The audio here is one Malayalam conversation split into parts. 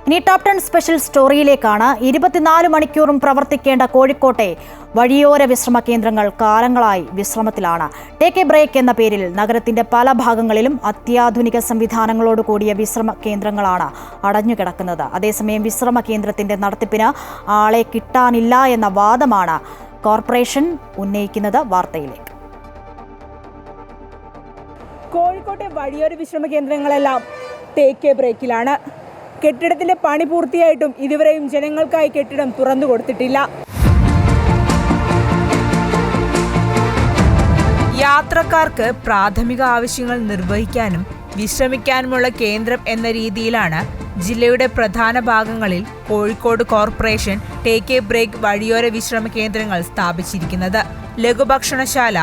ഇനി ടോപ് 10 സ്പെഷ്യൽ സ്റ്റോറിയിലേക്കാണ്. 24 മണിക്കൂറും പ്രവർത്തിക്കേണ്ട കോഴിക്കോട്ടെ വഴിയോര വിശ്രമ കേന്ദ്രങ്ങൾ കാലങ്ങളായി വിശ്രമത്തിലാണ്. ടേക്ക് എ ബ്രേക്ക് എന്ന പേരിൽ നഗരത്തിന്റെ പല ഭാഗങ്ങളിലും അത്യാധുനിക സംവിധാനങ്ങളോട് കൂടിയ വിശ്രമ കേന്ദ്രങ്ങളാണ് അടഞ്ഞുകിടക്കുന്നത്. അതേസമയം വിശ്രമ കേന്ദ്രത്തിന്റെ നടത്തിപ്പിന് ആളെ കിട്ടാനില്ല എന്ന വാദമാണ് കോർപ്പറേഷൻ ഉന്നയിക്കുന്നത്. വാർത്തയിലേക്ക്. കോഴിക്കോട്ടെ വഴിയോര വിശ്രമ കേന്ദ്രങ്ങളെല്ലാം ടേക്ക് എ ബ്രേക്കിലാണ്. കെട്ടിടത്തിന്റെ പണി പൂർത്തിയായിട്ടും ഇതുവരെയും ജനങ്ങൾക്കായി കെട്ടിടം തുറന്നു കൊടുത്തിട്ടില്ല. യാത്രക്കാർക്ക് പ്രാഥമിക ആവശ്യങ്ങൾ നിർവഹിക്കാനും വിശ്രമിക്കാനുമുള്ള കേന്ദ്രം എന്ന രീതിയിലാണ് ജില്ലയുടെ പ്രധാന ഭാഗങ്ങളിൽ Kozhikode corporation take a break വഴിയോര വിശ്രമ കേന്ദ്രങ്ങൾ സ്ഥാപിച്ചിരിക്കുന്നത്. ലഘുഭക്ഷണശാല,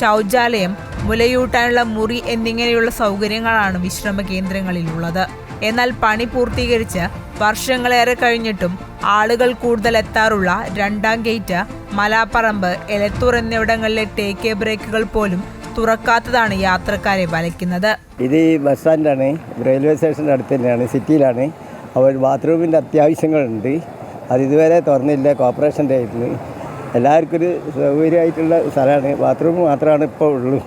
ശൗചാലയം, മുലയൂട്ടാനുള്ള മുറി എന്നിങ്ങനെയുള്ള സൗകര്യങ്ങളാണ് വിശ്രമ കേന്ദ്രങ്ങളിലുള്ളത്. എന്നാൽ പണി പൂർത്തീകരിച്ച് വർഷങ്ങളേറെ കഴിഞ്ഞിട്ടും ആളുകൾ കൂടുതൽ എത്താറുള്ള രണ്ടാം ഗേറ്റ്, മലാപ്പറമ്പ്, എലത്തൂർ എന്നിവിടങ്ങളിലെ ടേക്ക് എ ബ്രേക്കുകൾ പോലും തുറക്കാത്തതാണ് യാത്രക്കാരെ വലയ്ക്കുന്നത്. ഇത് ബസ് സ്റ്റാൻഡാണ്, റെയിൽവേ സ്റ്റേഷൻ്റെ അടുത്ത് തന്നെയാണ്, സിറ്റിയിലാണ്. അവർ ബാത്റൂമിൻ്റെ അത്യാവശ്യങ്ങളുണ്ട്, അത് ഇതുവരെ തുറന്നില്ല. കോർപ്പറേഷൻ്റെ ആയിരുന്നു എല്ലാവർക്കും ഒരു സൗകര്യമായിട്ടുള്ള സ്ഥലമാണ്. ബാത്റൂം മാത്രമാണ് ഇപ്പോൾ ഉള്ളൂ.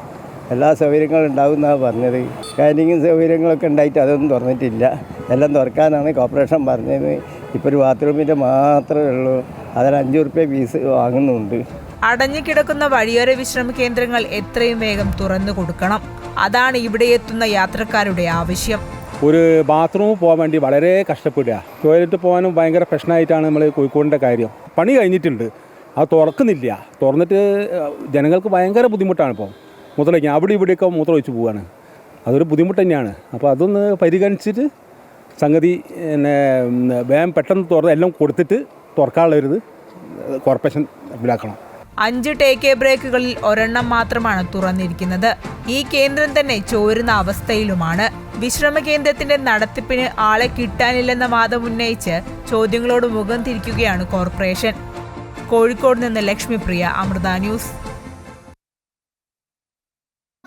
എല്ലാ സൗകര്യങ്ങളും ഉണ്ടാവും എന്നാണ് പറഞ്ഞത്. ക്യാൻറ്റീനും സൗകര്യങ്ങളൊക്കെ ഉണ്ടായിട്ട് അതൊന്നും തുറന്നിട്ടില്ല. എല്ലാം തുറക്കാനാണ് കോർപ്പറേഷൻ പറഞ്ഞത്. ഇപ്പോൾ ഒരു ബാത്റൂമിൻ്റെ മാത്രമേ ഉള്ളൂ, അതിന് 5 റുപ്യ ഫീസ് വാങ്ങുന്നുണ്ട്. അടഞ്ഞുകിടക്കുന്ന വഴിയോര വിശ്രമ കേന്ദ്രങ്ങൾ എത്രയും വേഗം തുറന്നു കൊടുക്കണം. അതാണ് ഇവിടെ എത്തുന്ന യാത്രക്കാരുടെ ആവശ്യം. ഒരു ബാത്റൂമിൽ പോകാൻ വേണ്ടി വളരെ കഷ്ടപ്പെടുക. ടോയ്ലറ്റ് പോകാനും ഭയങ്കര പ്രശ്നമായിട്ടാണ് നമ്മൾ കോഴിക്കോടിൻ്റെ കാര്യം. പണി കഴിഞ്ഞിട്ടുണ്ട്, അത് തുറക്കുന്നില്ല. തുറന്നിട്ട് ജനങ്ങൾക്ക് ഭയങ്കര ബുദ്ധിമുട്ടാണ്. ഇപ്പോൾ മൂത്രമൊഴിക്കാൻ അവിടെ ഇവിടെയൊക്കെ മൂത്രമൊഴിച്ച് പോവുകയാണ്. അതൊരു ബുദ്ധിമുട്ട് തന്നെയാണ്. അപ്പോൾ അതൊന്ന് പരിഗണിച്ചിട്ട് സംഗതി വേഗം പെട്ടെന്ന് എല്ലാം കൊടുത്തിട്ട് തുറക്കാനുള്ളൊരിത് കോർപ്പറേഷൻ നടപ്പിലാക്കണം. 5 ടേക്ക് എ ബ്രേക്കുകളിൽ ഒരെണ്ണം മാത്രമാണ് തുറന്നിരിക്കുന്നത്. ഈ കേന്ദ്രം തന്നെ ചോരുന്ന അവസ്ഥയിലുമാണ്. വിശ്രമ കേന്ദ്രത്തിന്റെ നടത്തിപ്പിന് ആളെ കിട്ടാനില്ലെന്ന വാദം ഉന്നയിച്ച് ചോദ്യങ്ങളോട് മുഖം തിരിക്കുകയാണ് കോർപ്പറേഷൻ. കോഴിക്കോട് നിന്ന് ലക്ഷ്മിപ്രിയ, അമൃത ന്യൂസ്.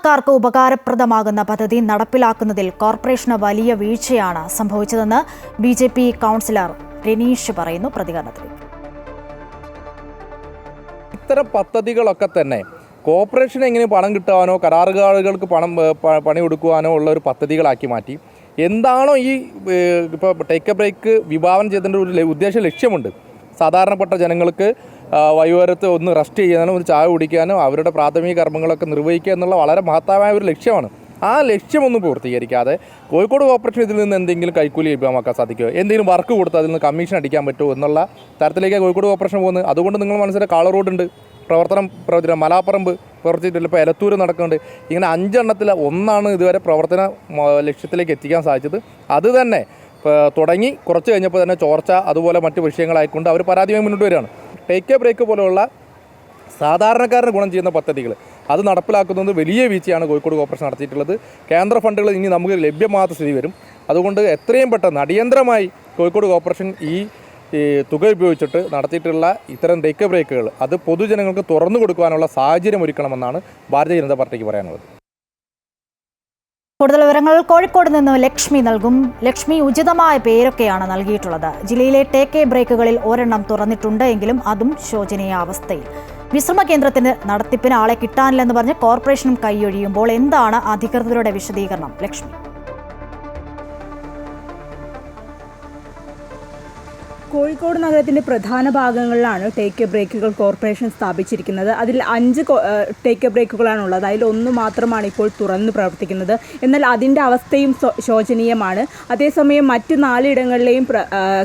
ക്കാർക്ക് ഉപകാരപ്രദമാകുന്ന പദ്ധതി നടപ്പിലാക്കുന്നതിൽ കോർപ്പറേഷന് വലിയ വീഴ്ചയാണ് സംഭവിച്ചതെന്ന് BJP കൗൺസിലർ രനീഷ് പറയുന്നു. പ്രതികരണത്തിലേക്ക്. ഇത്തരം പദ്ധതികളൊക്കെ തന്നെ കോർപ്പറേഷൻ എങ്ങനെ പണം കിട്ടാനോ കരാറുകാർക്ക് പണി കൊടുക്കുവാനോ ഉള്ള ഒരു പദ്ധതികളാക്കി മാറ്റി. എന്താണോ ഈ ഇപ്പോൾ ടേക്ക് എ ബ്രേക്ക് വിഭാവനം ചെയ്തതിൻ്റെ ഒരു ഉദ്ദേശ ലക്ഷ്യമുണ്ട്. സാധാരണപ്പെട്ട ജനങ്ങൾക്ക് വഴിയോരത്ത് ഒന്ന് റെസ്റ്റ് ചെയ്യാനും ഒരു ചായ കുടിക്കാനും അവരുടെ പ്രാഥമിക കർമ്മങ്ങളൊക്കെ നിർവഹിക്കുക എന്നുള്ള വളരെ മഹത്തായ ഒരു ലക്ഷ്യമാണ്. ആ ലക്ഷ്യമൊന്നും പൂർത്തീകരിക്കാതെ കോഴിക്കോട് കോർപ്പറേഷൻ ഇതിൽ നിന്ന് എന്തെങ്കിലും കൈക്കൂലി ലഭ്യമാക്കാൻ സാധിക്കുമോ, എന്തെങ്കിലും വർക്ക് കൊടുത്താൽ അതിൽ നിന്ന് കമ്മീഷൻ അടിക്കാൻ പറ്റുമോ എന്നുള്ള തരത്തിലേക്ക് കോഴിക്കോട് കോർപ്പറേഷൻ പോകുന്നത്. അതുകൊണ്ട് നിങ്ങൾ മനസ്സിലാക്കി കാള റോഡുണ്ട്, പ്രവർത്തനം മലാപ്പറമ്പ് പ്രവർത്തിച്ചിട്ടില്ല, ഇപ്പോൾ എലത്തൂർ നടക്കുന്നുണ്ട്. ഇങ്ങനെ 5 എണ്ണത്തിൽ ഒന്നാണ് ഇതുവരെ പ്രവർത്തന ലക്ഷ്യത്തിലേക്ക് എത്തിക്കാൻ സാധിച്ചത്. അത് തന്നെ തുടങ്ങി കുറച്ച് കഴിഞ്ഞപ്പോൾ തന്നെ ചോർച്ച അതുപോലെ മറ്റ് വിഷയങ്ങളായിക്കൊണ്ട് അവർ പരാതിയുമായി മുന്നോട്ട് വരികയാണ്. ടേക്ക് എ ബ്രേക്ക് പോലെയുള്ള സാധാരണക്കാരന് ഗുണം ചെയ്യുന്ന പദ്ധതികൾ അത് നടപ്പിലാക്കുന്നത് വലിയ വീഴ്ചയാണ് കോഴിക്കോട് കോർപ്പറേഷൻ നടത്തിയിട്ടുള്ളത്. കേന്ദ്ര ഫണ്ടുകൾ ഇനി നമുക്ക് ലഭ്യമാകാത്ത സ്ഥിതി വരും. അതുകൊണ്ട് എത്രയും പെട്ടെന്ന് അടിയന്തരമായി കോഴിക്കോട് കോർപ്പറേഷൻ ഈ തുക ഉപയോഗിച്ചിട്ട് നടത്തിയിട്ടുള്ള ഇത്തരം ടേക്ക് എ ബ്രേക്കുകൾ അത് പൊതുജനങ്ങൾക്ക് തുറന്നു കൊടുക്കാനുള്ള സാഹചര്യം ഒരുക്കണമെന്നാണ് ഭാരതീയ ജനതാ പാർട്ടിക്ക് പറയാനുള്ളത്. കൂടുതൽ വിവരങ്ങൾ കോഴിക്കോട് നിന്ന് ലക്ഷ്മി നൽകും. ലക്ഷ്മി, ഉചിതമായ പേരൊക്കെയാണ് നൽകിയിട്ടുള്ളത്. ജില്ലയിലെ ടേക്ക് എ ബ്രേക്കുകളിൽ ഒരെണ്ണം തുറന്നിട്ടുണ്ട് എങ്കിലും അതും ശോചനീയ അവസ്ഥയിൽ. വിശ്രമ കേന്ദ്രത്തിന് നടത്തിപ്പിന് ആളെ കിട്ടാനില്ലെന്ന് പറഞ്ഞ് കോർപ്പറേഷനും കൈയൊഴിയുമ്പോൾ എന്താണ് അധികൃതരുടെ വിശദീകരണം? ലക്ഷ്മി. കോഴിക്കോട് നഗരത്തിൻ്റെ പ്രധാന ഭാഗങ്ങളിലാണ് ടേക്ക് എ ബ്രേക്കുകൾ കോർപ്പറേഷൻ സ്ഥാപിച്ചിരിക്കുന്നത്. അതിൽ 5 ടേക്ക് എ ബ്രേക്കുകളാണുള്ളത്. അതിൽ 1 മാത്രമാണ് ഇപ്പോൾ തുറന്ന് പ്രവർത്തിക്കുന്നത്. എന്നാൽ അതിൻ്റെ അവസ്ഥയും ശോചനീയമാണ്. അതേസമയം മറ്റ് 4 ഇടങ്ങളിലെയും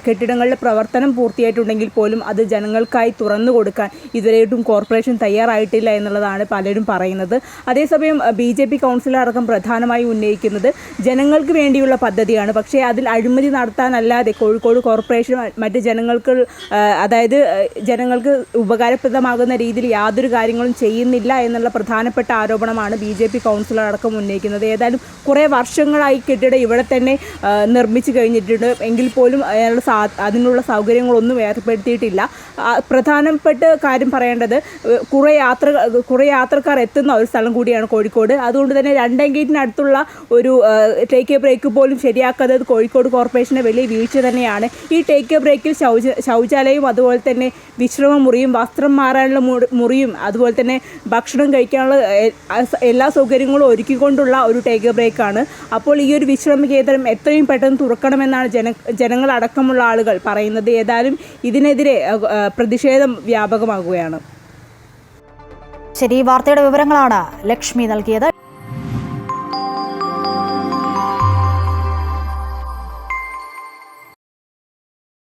കെട്ടിടങ്ങളുടെ പ്രവർത്തനം പൂർത്തിയായിട്ടുണ്ടെങ്കിൽ പോലും അത് ജനങ്ങൾക്കായി തുറന്നു കൊടുക്കാൻ ഇതുവരെയായിട്ടും കോർപ്പറേഷൻ തയ്യാറായിട്ടില്ല എന്നുള്ളതാണ് പലരും പറയുന്നത്. അതേസമയം BJP കൗൺസിലർ അടക്കം പ്രധാനമായി ഉന്നയിക്കുന്നത് ജനങ്ങൾക്ക് വേണ്ടിയുള്ള പദ്ധതിയാണ്. പക്ഷേ അതിൽ അഴിമതി നടത്താനല്ലാതെ കോഴിക്കോട് കോർപ്പറേഷൻ മറ്റ് ജനങ്ങൾക്ക് ഉപകാരപ്രദമാകുന്ന രീതിയിൽ യാതൊരു കാര്യങ്ങളും ചെയ്യുന്നില്ല എന്നുള്ള പ്രധാനപ്പെട്ട ആരോപണമാണ് BJP കൗൺസിലർ അടക്കം ഉന്നയിക്കുന്നത്. ഏതായാലും കുറേ വർഷങ്ങളായി കെട്ടിടം ഇവിടെ തന്നെ നിർമ്മിച്ചു കഴിഞ്ഞിട്ടുണ്ട് എങ്കിൽ പോലും അതിനുള്ള സൗകര്യങ്ങളൊന്നും ഏർപ്പെടുത്തിയിട്ടില്ല. പ്രധാനപ്പെട്ട കാര്യം പറയേണ്ടത് കുറേ യാത്രക്കാർ എത്തുന്ന ഒരു സ്ഥലം കൂടിയാണ് കോഴിക്കോട്. അതുകൊണ്ട് തന്നെ രണ്ടാം ഗേറ്റിനടുത്തുള്ള ഒരു ടേക്ക് എ ബ്രേക്ക് പോലും ശരിയാക്കാത്തത് കോഴിക്കോട് കോർപ്പറേഷൻ്റെ വലിയ വീഴ്ച തന്നെയാണ്. ഈ ടേക്ക് എ ബ്രേക്കിൽ ശൗചാലയവും അതുപോലെ തന്നെ വിശ്രമ മുറിയും വസ്ത്രം മാറാനുള്ള മുറിയും അതുപോലെ തന്നെ ഭക്ഷണം കഴിക്കാനുള്ള എല്ലാ സൗകര്യങ്ങളും ഒരുക്കിക്കൊണ്ടുള്ള ഒരു ടേക്ക് എ ബ്രേക്കാണ്. അപ്പോൾ ഈ ഒരു വിശ്രമ കേന്ദ്രം എത്രയും പെട്ടെന്ന് തുറക്കണമെന്നാണ് ജനങ്ങളടക്കമുള്ള ആളുകൾ പറയുന്നത്. ഏതായാലും ഇതിനെതിരെ പ്രതിഷേധം വ്യാപകമാകുകയാണ്. ശരി, വാർത്തയുടെ വിവരങ്ങളാണ് ലക്ഷ്മി നൽകിയത്.